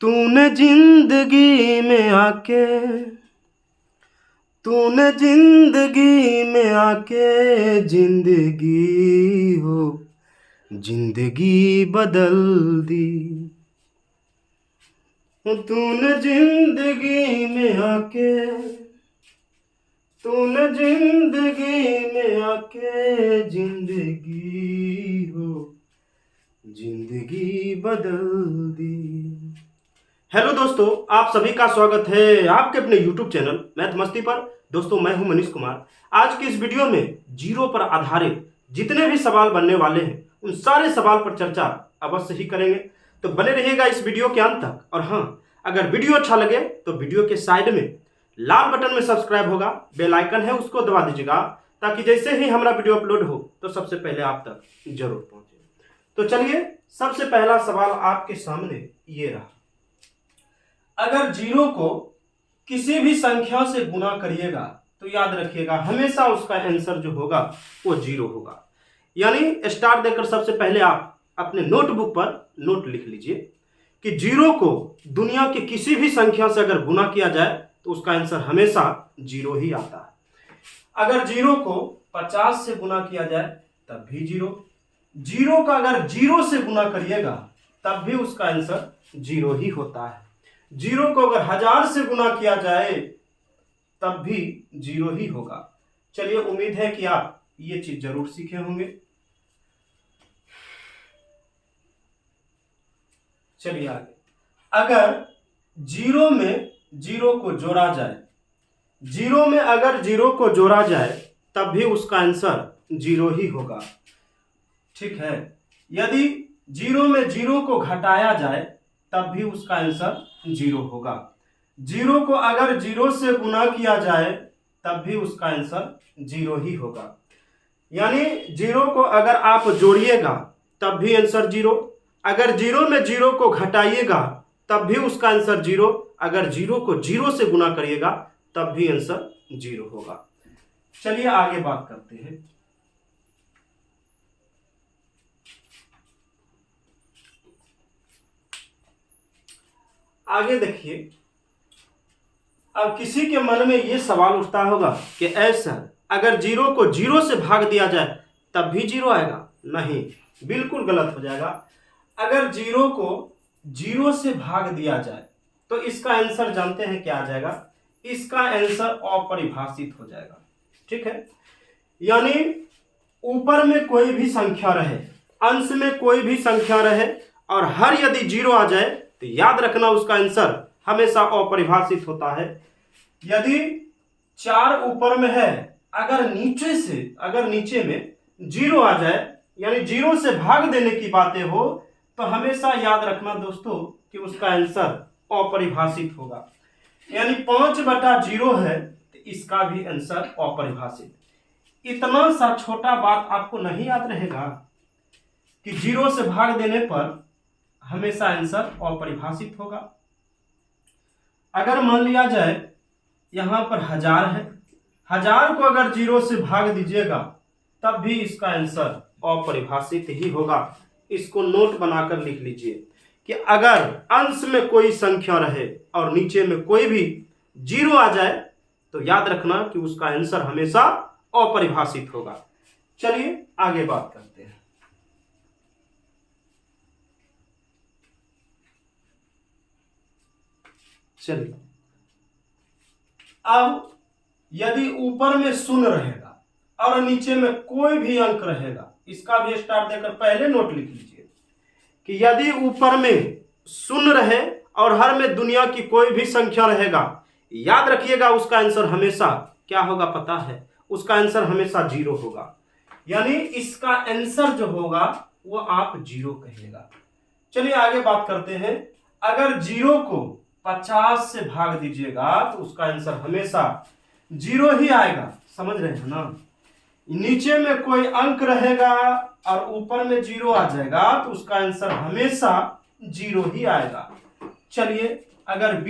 तूने जिंदगी में आके तूने जिंदगी में आके जिंदगी बदल दी। तूने जिंदगी में आके तूने जिंदगी में आके जिंदगी बदल दी। हेलो दोस्तों, आप सभी का स्वागत है आपके अपने YouTube चैनल मैथ मस्ती पर। दोस्तों, मैं हूं मनीष कुमार। आज की इस वीडियो में जीरो पर आधारित जितने भी सवाल बनने वाले हैं उन सारे सवाल पर चर्चा अवश्य ही करेंगे, तो बने रहिएगा इस वीडियो के अंत तक। और हाँ, अगर वीडियो अच्छा लगे तो वीडियो के साइड में लाल बटन में सब्सक्राइब होगा, बेल आइकन है उसको दबा दीजिएगा, ताकि जैसे ही हमारा वीडियो अपलोड हो तो सबसे पहले आप तक जरूर पहुंचे। तो चलिए, सबसे पहला सवाल आपके सामने ये रहा। अगर जीरो को किसी भी संख्या से गुना करिएगा तो याद रखिएगा हमेशा उसका आंसर जो होगा वो जीरो होगा। यानी स्टार देकर सबसे पहले आप अपने नोटबुक पर नोट लिख लीजिए कि जीरो को दुनिया की किसी भी संख्या से अगर गुना किया जाए तो उसका आंसर हमेशा जीरो ही आता है। अगर जीरो को 50 से गुना किया जाए तब भी जीरो का अगर जीरो से गुना करिएगा तब भी उसका आंसर जीरो ही होता है। जीरो को अगर 1000 से गुना किया जाए तब भी जीरो ही होगा। चलिए, उम्मीद है कि आप ये चीज जरूर सीखे होंगे। चलिए आगे। अगर जीरो में जीरो को जोड़ा जाए जीरो में अगर जीरो को जोड़ा जाए तब भी उसका आंसर जीरो ही होगा। ठीक है। यदि जीरो में जीरो को घटाया जाए तब भी उसका आंसर जीरो होगा। जीरो को अगर जीरो से गुना किया जाए तब भी उसका आंसर जीरो ही होगा। यानी जीरो को अगर आप जोड़िएगा तब भी आंसर जीरो, अगर जीरो में जीरो को घटाइएगा तब भी उसका आंसर जीरो, अगर जीरो को जीरो से गुना करिएगा तब भी आंसर जीरो होगा। चलिए आगे बात करते हैं। आगे देखिए, अब किसी के मन में यह सवाल उठता होगा कि ऐसा अगर जीरो को जीरो से भाग दिया जाए तब भी जीरो आएगा। नहीं, बिल्कुल गलत हो जाएगा। अगर जीरो को जीरो से भाग दिया जाए तो इसका आंसर जानते हैं क्या आ जाएगा? इसका आंसर अपरिभाषित हो जाएगा। ठीक है। यानी ऊपर में कोई भी संख्या रहे, अंश में कोई भी संख्या रहे और हर यदि जीरो आ जाए तो याद रखना उसका आंसर हमेशा अपरिभाषित होता है। यदि 4 ऊपर में है, अगर नीचे में जीरो आ जाए, यानी जीरो से भाग देने की बातें हो, तो हमेशा याद रखना दोस्तों कि उसका आंसर अपरिभाषित होगा। यानी 5/0 है तो इसका भी आंसर अपरिभाषित। इतना सा छोटा बात आपको नहीं याद रहेगा कि जीरो से भाग देने पर हमेशा आंसर अपरिभाषित होगा। अगर मान लिया जाए यहां पर 1000 है, 1000 को अगर जीरो से भाग दीजिएगा तब भी इसका आंसर अपरिभाषित ही होगा। इसको नोट बनाकर लिख लीजिए कि अगर अंश में कोई संख्या रहे और नीचे में कोई भी जीरो आ जाए तो याद रखना कि उसका आंसर हमेशा अपरिभाषित होगा। चलिए आगे बात करते हैं। चलिए, अब यदि ऊपर में शून्य रहेगा और नीचे में कोई भी अंक रहेगा, इसका भी स्टार देकर पहले नोट लिख लीजिए कि यदि ऊपर में शून्य रहे और हर में दुनिया की कोई भी संख्या रहेगा, याद रखिएगा उसका आंसर हमेशा क्या होगा पता है? उसका आंसर हमेशा जीरो होगा। यानी इसका आंसर जो होगा वो आप जीरो कहिएगा। चलिए आगे बात करते हैं। अगर जीरो को 50 से भाग दीजिएगा तो उसका आंसर हमेशा जीरो ही आएगा। समझ रहे हैं ना? नीचे में कोई अंक रहेगा और ऊपर में जीरो आ जाएगा तो उसका आंसर हमेशा जीरो ही आएगा। चलिए, अगर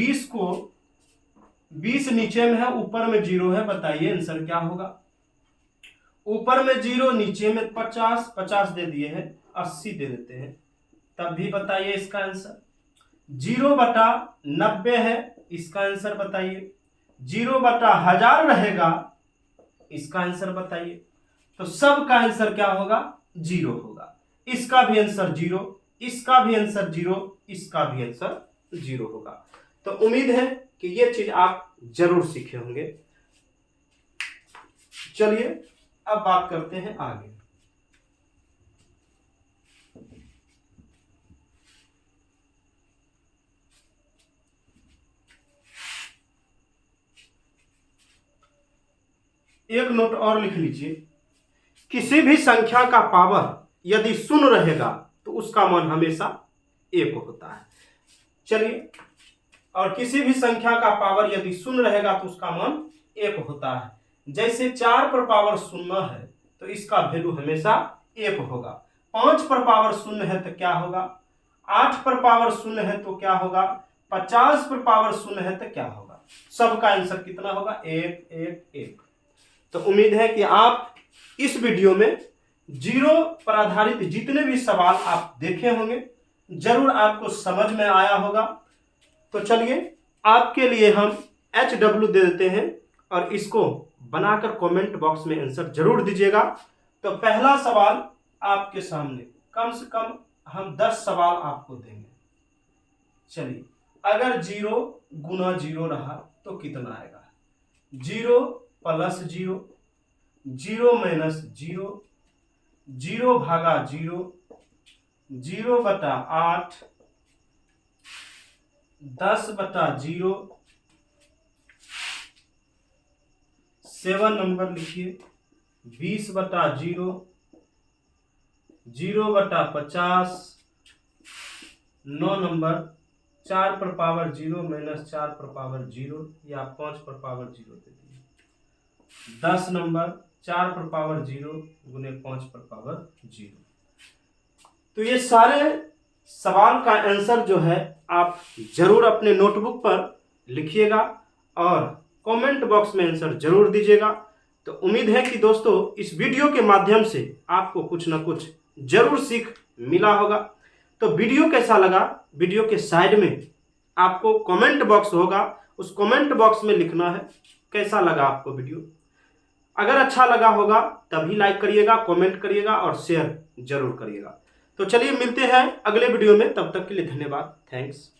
20 नीचे में है, ऊपर में जीरो है, बताइए आंसर क्या होगा? ऊपर में जीरो, नीचे में 50 दे दिए हैं, 80 दे देते हैं, तब भी बताइए इसका आंसर। 0/90 है, इसका आंसर बताइए। 0/1000 रहेगा, इसका आंसर बताइए। तो सब का आंसर क्या होगा? 0 होगा। इसका भी आंसर 0, इसका भी आंसर 0, इसका भी आंसर 0 होगा। तो उम्मीद है कि ये चीज आप जरूर सीखे होंगे। चलिए अब बात करते हैं आगे। एक नोट और लिख लीजिए, किसी भी संख्या का पावर यदि शून्य रहेगा तो उसका मान हमेशा 1 होता है। चलिए, और किसी भी संख्या का पावर यदि शून्य रहेगा तो उसका मान 1 होता है। जैसे 4 पर पावर शून्य है तो इसका वैल्यू हमेशा 1 होगा। 5 पर पावर शून्य है तो क्या होगा? 8 पर पावर शून्य है तो क्या होगा? 50 पर पावर शून्य है तो क्या होगा? सबका आंसर कितना होगा? 1 1 1। तो उम्मीद है कि आप इस वीडियो में जीरो पर आधारित जितने भी सवाल आप देखे होंगे जरूर आपको समझ में आया होगा। तो चलिए आपके लिए हम HW दे देते हैं और इसको बनाकर कमेंट बॉक्स में आंसर जरूर दीजिएगा। तो पहला सवाल आपके सामने, कम से कम हम 10 सवाल आपको देंगे। चलिए, अगर 0 गुना 0 रहा तो कितना आएगा? 0 प्लस 0, 0 माइनस 0, 0 भागा 0, 0/8, 10/0, 7 नंबर लिखिए, 20/0, 0/50, 9 नंबर, 4 पर पावर 0 माइनस 4 पर पावर 0 या 5 पर पावर 0 दे दिए। 10 नंबर, 4 पर पावर 0 गुने 5 पर पावर 0। तो ये सारे सवाल का आंसर जो है आप जरूर अपने नोटबुक पर लिखिएगा और कमेंट बॉक्स में आंसर जरूर दीजिएगा। तो उम्मीद है कि दोस्तों इस वीडियो के माध्यम से आपको कुछ ना कुछ जरूर सीख मिला होगा। तो वीडियो कैसा लगा, वीडियो के साइड में आपको कमेंट बॉक्स होगा, उस कमेंट बॉक्स में लिखना है कैसा लगा आपको वीडियो। अगर अच्छा लगा होगा तभी लाइक करिएगा, कमेंट करिएगा और शेयर जरूर करिएगा। तो चलिए मिलते हैं अगले वीडियो में, तब तक के लिए धन्यवाद। थैंक्स।